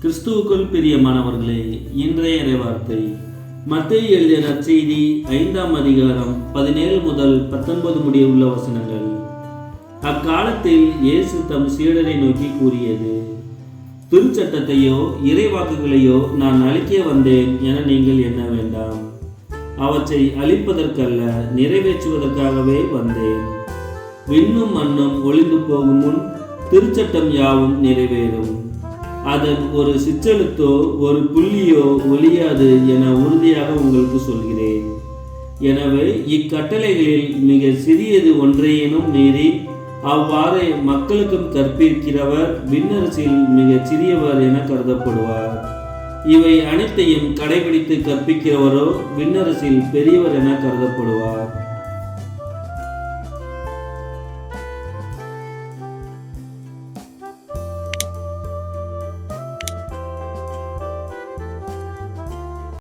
கிறிஸ்துவுக்குள் பிரியமானவர்களே, இன்றைய இறைவார்த்தை மத்தேயு எழுதிய நற்செய்தி 5ஆம் அதிகாரம் 17 முதல் 19 முடிய உள்ள வசனங்கள். அக்காலத்தில் இயேசு தம் சீடரை நோக்கி கூறியது: திருச்சட்டத்தையோ இறைவாக்குகளையோ நான் அழிக்க வந்தேன் என நீங்கள் எண்ண வேண்டாம். அவற்றை அழிப்பதற்கல்ல, நிறைவேற்றுவதற்காகவே வந்தேன். விண்ணும் மண்ணும் ஒளிந்து போகும் முன் திருச்சட்டம் யாவும் நிறைவேறும். அதன் ஒரு சிற்றெழுத்தோ ஒரு புள்ளியோ ஒழியாது என உறுதியாக உங்களுக்கு சொல்கிறேன். எனவே இக்கட்டளைகளில் மிக சிறியது ஒன்றையேனும் மீறி அவ்வாறே மக்களுக்கும் கற்பிக்கிறவர் விண்ணரசில் மிகச் சிறியவர் என கருதப்படுவார். இவை அனைத்தையும் கடைபிடித்து கற்பிக்கிறவரோ விண்ணரசில் பெரியவர் என கருதப்படுவார்.